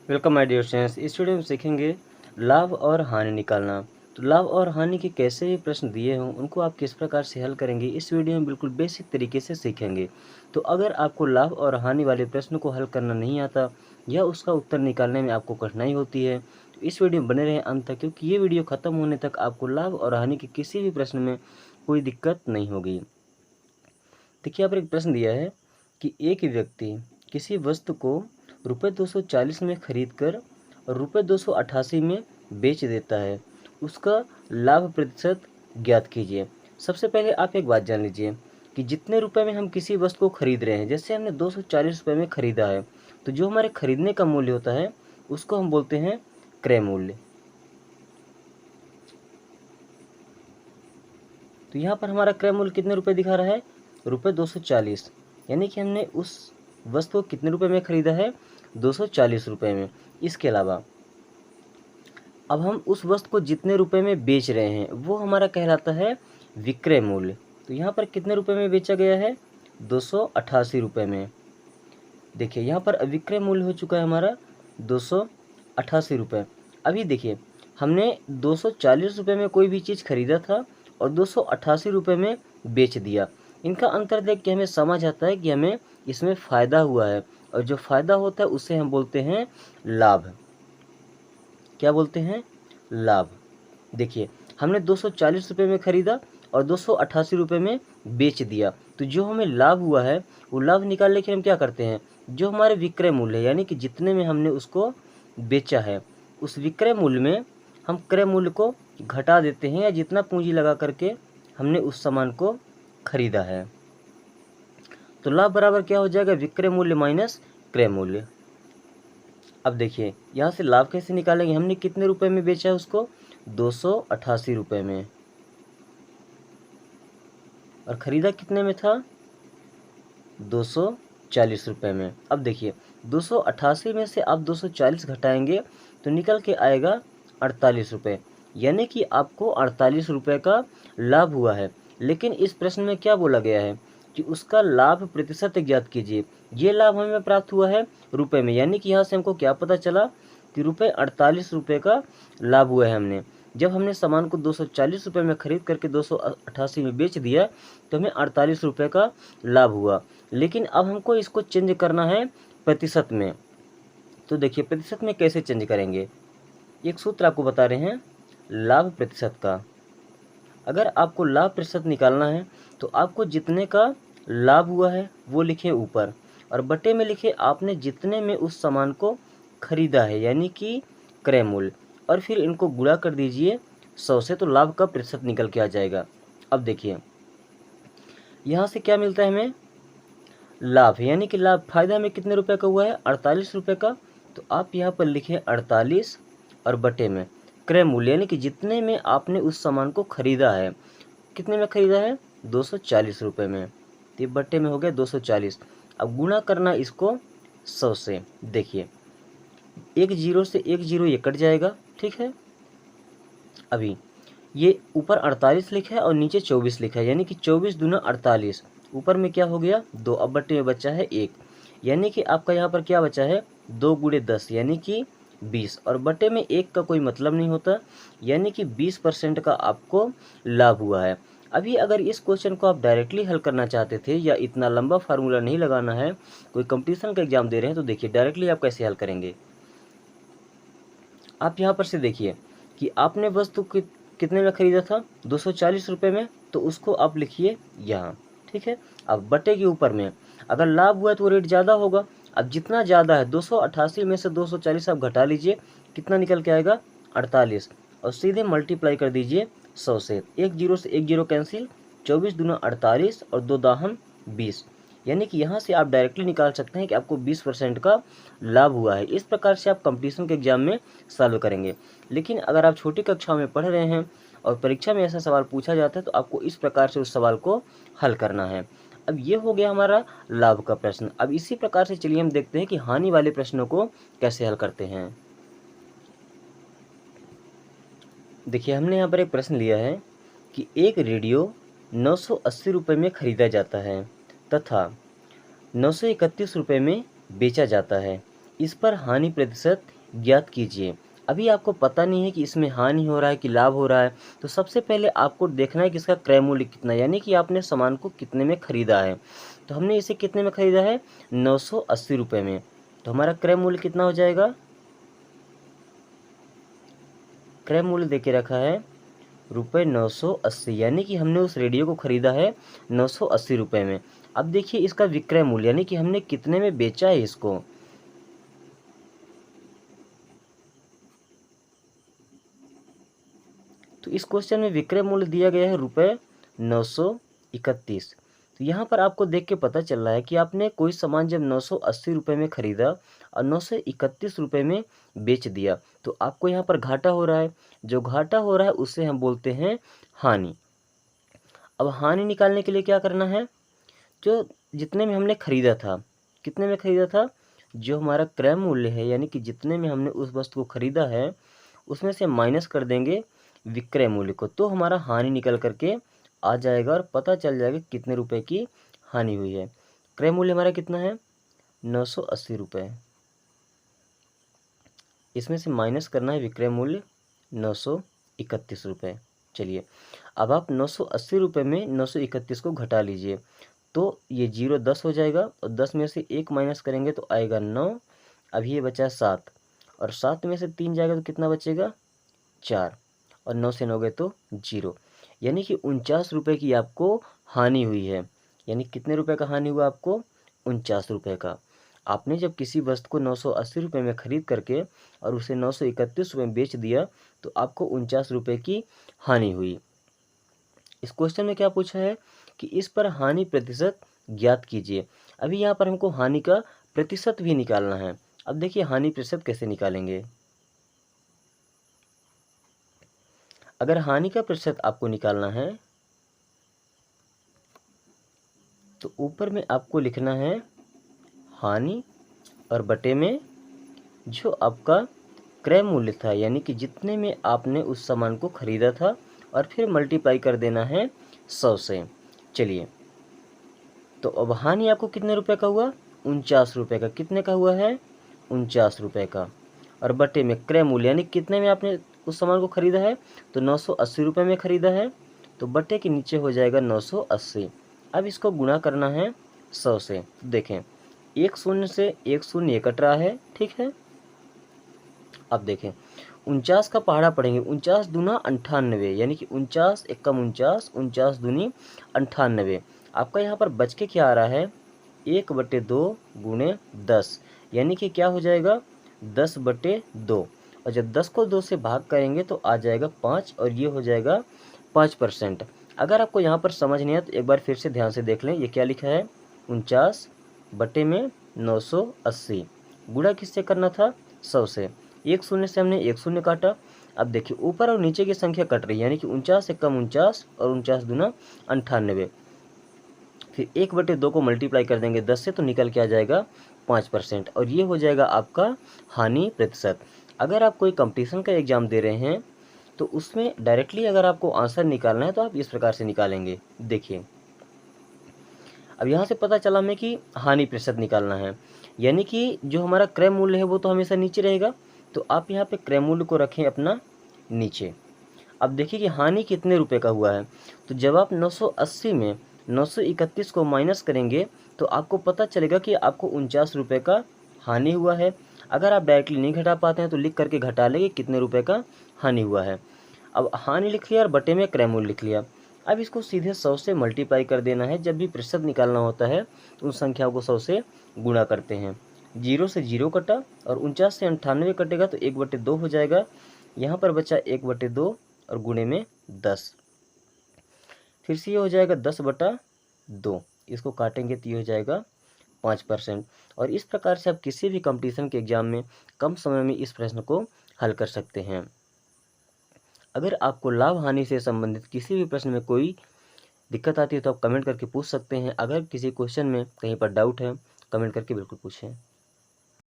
Welcome my dear students. इस video में सीखेंगे लाभ और हानि निकालना। तो लाभ और हानि के कैसे भी प्रश्न दिए हों उनको आप किस प्रकार से हल करेंगे इस वीडियो में बिल्कुल बेसिक तरीके से सीखेंगे। तो अगर आपको लाभ और हानि वाले प्रश्न को हल करना नहीं आता या उसका उत्तर निकालने में आपको कठिनाई होती है तो इस वीडियो में बने रहें अंत तक, क्योंकि ये वीडियो ख़त्म होने तक आपको लाभ और हानि के किसी भी प्रश्न में कोई दिक्कत नहीं होगी। देखिए, यहाँ पर एक प्रश्न दिया है कि एक व्यक्ति किसी वस्तु को रुपये 240 में खरीद कर और रुपये 288 में बेच देता है, उसका लाभ प्रतिशत ज्ञात कीजिए। सबसे पहले आप एक बात जान लीजिए कि जितने रुपए में हम किसी वस्तु को खरीद रहे हैं, जैसे हमने 240 रुपये में खरीदा है, तो जो हमारे खरीदने का मूल्य होता है उसको हम बोलते हैं क्रय मूल्य। तो यहाँ पर हमारा क्रय मूल्य कितने रुपए दिखा रहा है? रुपये 240, यानी कि हमने उस वस्तु को कितने रुपए में खरीदा है? 240 रुपये में। इसके अलावा अब हम उस वस्तु को जितने रुपए में बेच रहे हैं वो हमारा कहलाता है विक्रय मूल्य। तो यहाँ पर कितने रुपए में बेचा गया है? 288 रुपये में। देखिए, यहाँ पर विक्रय मूल्य हो चुका है हमारा 288 रुपये। अभी देखिए, हमने 240 रुपये में कोई भी चीज़ खरीदा था और 288 रुपये में बेच दिया। इनका अंतर देख के हमें समझ आता है कि हमें इसमें फ़ायदा हुआ है, और जो फ़ायदा होता है उसे हम बोलते हैं लाभ। क्या बोलते हैं? लाभ। देखिए, हमने 240 रुपये में ख़रीदा और 288 रुपये में बेच दिया, तो जो हमें लाभ हुआ है वो लाभ निकालने के लिए हम क्या करते हैं, जो हमारे विक्रय मूल्य है, यानी कि जितने में हमने उसको बेचा है उस विक्रय मूल्य में हम क्रय मूल्य को घटा देते हैं, या जितना पूंजी लगा करके हमने उस सामान को खरीदा है। तो लाभ बराबर क्या हो जाएगा? विक्रय मूल्य माइनस क्रय मूल्य। अब देखिए, यहाँ से लाभ कैसे निकालेंगे? हमने कितने रुपए में बेचा है उसको? 288 रुपये में, और ख़रीदा कितने में था? 240 रुपये में। अब देखिए, 288 में से आप 240 घटाएंगे तो निकल के आएगा 48 रुपये, यानी कि आपको 48 रुपये का लाभ हुआ है। लेकिन इस प्रश्न में क्या बोला गया है कि उसका लाभ प्रतिशत ज्ञात कीजिए। ये लाभ हमें प्राप्त हुआ है रुपये में, यानी कि यहाँ से हमको क्या पता चला कि रुपये 48 रुपये का लाभ हुआ है हमने। जब हमने सामान को 240 रुपये में ख़रीद करके 288 में बेच दिया तो हमें 48 रुपये का लाभ हुआ। लेकिन अब हमको इसको चेंज करना है प्रतिशत में। तो देखिए, प्रतिशत में कैसे चेंज करेंगे? एक सूत्र आपको बता रहे हैं लाभ प्रतिशत का। अगर आपको लाभ प्रतिशत निकालना है तो आपको जितने का लाभ हुआ है वो लिखें ऊपर, और बटे में लिखे आपने जितने में उस सामान को खरीदा है, यानी कि क्रय मूल्य, और फिर इनको गुणा कर दीजिए 100 से, तो लाभ का प्रतिशत निकल के आ जाएगा। अब देखिए, यहाँ से क्या मिलता है हमें? लाभ, यानी कि लाभ फायदा हमें कितने रुपए का हुआ है? 48 रुपये का। तो आप यहाँ पर लिखें 48 और बटे में क्रय मूल्य, यानी कि जितने में आपने उस सामान को खरीदा है। कितने में खरीदा है? 240 रुपये में। तो ये बटे में हो गया 240। अब गुणा करना इसको 100 से। देखिए, एक जीरो से एक जीरो ये कट जाएगा, ठीक है। अभी ये ऊपर 48 लिखा है और नीचे 24 लिखा है, यानी कि 24 दूना 48। ऊपर में क्या हो गया? 2। अब बटे में बचा है 1, यानी कि आपका यहाँ पर क्या बचा है? 2 गुणे 10 यानी कि 20, और बटे में 1 का कोई मतलब नहीं होता, यानी कि 20% का आपको लाभ हुआ है। अभी अगर इस क्वेश्चन को आप डायरेक्टली हल करना चाहते थे या इतना लंबा फार्मूला नहीं लगाना है, कोई कंपटीशन का एग्जाम दे रहे हैं, तो देखिए डायरेक्टली आप कैसे हल करेंगे। आप यहाँ पर से देखिए कि आपने वस्तु कितने में ख़रीदा था? 240 रुपये में, तो उसको आप लिखिए यहाँ, ठीक है। अब बटे के ऊपर में अगर लाभ हुआ है तो वो रेट ज़्यादा होगा। अब जितना ज़्यादा है 288 में से 240 आप घटा लीजिए, कितना निकल के आएगा? 48, और सीधे मल्टीप्लाई कर दीजिए 100 से। एक जीरो से एक जीरो कैंसिल, 24 दूना 48 और 2 दाहम 20, यानी कि यहाँ से आप डायरेक्टली निकाल सकते हैं कि आपको 20% का लाभ हुआ है। इस प्रकार से आप कंपटीशन के एग्जाम में सॉल्व करेंगे। लेकिन अगर आप छोटी कक्षाओं में पढ़ रहे हैं और परीक्षा में ऐसा सवाल पूछा जाता है तो आपको इस प्रकार से उस सवाल को हल करना है। अब ये हो गया हमारा लाभ का प्रश्न। अब इसी प्रकार से चलिए हम देखते हैं कि हानि वाले प्रश्नों को कैसे हल करते हैं। देखिए, हमने यहाँ पर एक प्रश्न लिया है कि एक रेडियो 980 रुपये में ख़रीदा जाता है तथा 931 रुपये में बेचा जाता है। इस पर हानि प्रतिशत ज्ञात कीजिए। अभी आपको पता नहीं है कि इसमें हानि हो रहा है कि लाभ हो रहा है, तो सबसे पहले आपको देखना है कि इसका क्रय मूल्य कितना है, यानी कि आपने सामान को कितने में खरीदा है। तो हमने इसे कितने में खरीदा है, 980 रुपये में। तो हमारा क्रय मूल्य कितना हो जाएगा, क्रय मूल्य देके रखा है रुपये 980, यानी कि हमने उस रेडियो को खरीदा है 980 रुपये में। अब देखिए इसका विक्रय मूल्य, यानी कि हमने कितने में बेचा है इसको। तो इस क्वेश्चन में विक्रय मूल्य दिया गया है रुपये 931। तो यहाँ पर आपको देख के पता चल रहा है कि आपने कोई सामान जब 980 रुपये में खरीदा और 931 रुपये में बेच दिया, तो आपको यहाँ पर घाटा हो रहा है। जो घाटा हो रहा है उसे हम बोलते हैं हानि। अब हानि निकालने के लिए क्या करना है, जो जितने में हमने खरीदा था, कितने में खरीदा था, जो हमारा क्रय मूल्य है, यानी कि जितने में हमने उस वस्तु को खरीदा है उसमें से माइनस कर देंगे विक्रय मूल्य को, तो हमारा हानि निकल करके आ जाएगा और पता चल जाएगा कितने रुपए की हानि हुई है। क्रय मूल्य हमारा कितना है, 980 रुपये। इसमें से माइनस करना है विक्रय मूल्य 931 रुपये। चलिए अब आप 980 रुपये में 931 को घटा लीजिए, तो ये 0 10 हो जाएगा और 10 में से 1 माइनस करेंगे तो आएगा 9। अभी ये बचा 7 और 7 में से 3 जाएगा तो कितना बचेगा, 4, और 9 से 9 गए तो 0, यानी कि 49 रुपये की आपको हानि हुई है। यानी कितने रुपए का हानि हुआ आपको, 49 रुपये का। आपने जब किसी वस्तु को 980 रुपये में खरीद करके और उसे 931 रुपये में बेच दिया तो आपको 49 रुपये की हानि हुई। इस क्वेश्चन में क्या पूछा है कि इस पर हानि प्रतिशत ज्ञात कीजिए। अभी यहाँ पर हमको हानि का प्रतिशत भी निकालना है। अब देखिए हानि प्रतिशत कैसे निकालेंगे। अगर हानि का प्रतिशत आपको निकालना है तो ऊपर में आपको लिखना है हानि और बटे में जो आपका क्रय मूल्य था, यानी कि जितने में आपने उस सामान को खरीदा था, और फिर मल्टीप्लाई कर देना है 100 से। चलिए तो अब हानि आपको कितने रुपए का हुआ, 49 रुपये का। कितने का हुआ है, 49 रुपये का। और बटे में क्रय मूल्य, यानी कितने में आपने उस सामान को खरीदा है, तो 980 रुपये में खरीदा है, तो बटे के नीचे हो जाएगा 980। अब इसको गुणा करना है 100 से। देखें एक शून्य से एक शून्य कट रहा है, ठीक है। अब देखें 49 का पहाड़ा पढ़ेंगे, 49 दूना 98, यानी कि 49 एकम 49, 49 दूनी 98। आपका यहाँ पर बच के क्या आ रहा है, 1/2 गुणे 10, यानी कि क्या हो जाएगा 10/2। और जब 10 को 2 से भाग करेंगे तो आ जाएगा 5, और ये हो जाएगा 5%। अगर आपको यहाँ पर समझ नहीं है तो एक बार फिर से ध्यान से देख लें, ये क्या लिखा है, 49 बटे में 980, गुणा किससे करना था, 100 से। एक शून्य से हमने एक शून्य काटा। अब देखिए ऊपर और नीचे की संख्या कट रही है, यानी कि 49 एकम 49 और 49 दूना 98। फिर 1/2 को मल्टीप्लाई कर देंगे 10 से तो निकल के आ जाएगा 5%, और ये हो जाएगा आपका हानि प्रतिशत। अगर आप कोई कंपटीशन का एग्जाम दे रहे हैं तो उसमें डायरेक्टली अगर आपको आंसर निकालना है तो आप इस प्रकार से निकालेंगे। देखिए अब यहाँ से पता चला हमें कि हानि प्रतिशत निकालना है, यानी कि जो हमारा क्रय मूल्य है वो तो हमेशा नीचे रहेगा, तो आप यहाँ पे क्रय मूल्य को रखें अपना नीचे। अब देखिए कि हानि कितने रुपए का हुआ है, तो जब आप 980 में 931 को माइनस करेंगे तो आपको पता चलेगा कि आपको 49 रुपये का हानि हुआ है। अगर आप डायरेक्टली नहीं घटा पाते हैं तो लिख करके घटा लेंगे कितने रुपए का हानि हुआ है। अब हानि लिख लिया और बटे में क्रय मूल्य लिख लिया। अब इसको सीधे 100 से मल्टीप्लाई कर देना है। जब भी प्रतिशत निकालना होता है तो उन संख्याओं को 100 से गुणा करते हैं। 0 से 0 कटा और 49 से 98 कटेगा तो 1/2 हो जाएगा। यहाँ पर बचा 1/2 और गुणे में 10, फिर से ये हो जाएगा 10/2। इसको काटेंगे तो ये हो जाएगा 5%। और इस प्रकार से आप किसी भी कंपटीशन के एग्जाम में कम समय में इस प्रश्न को हल कर सकते हैं। अगर आपको लाभ हानि से संबंधित किसी भी प्रश्न में कोई दिक्कत आती है तो आप कमेंट करके पूछ सकते हैं। अगर किसी क्वेश्चन में कहीं पर डाउट है कमेंट करके बिल्कुल पूछें।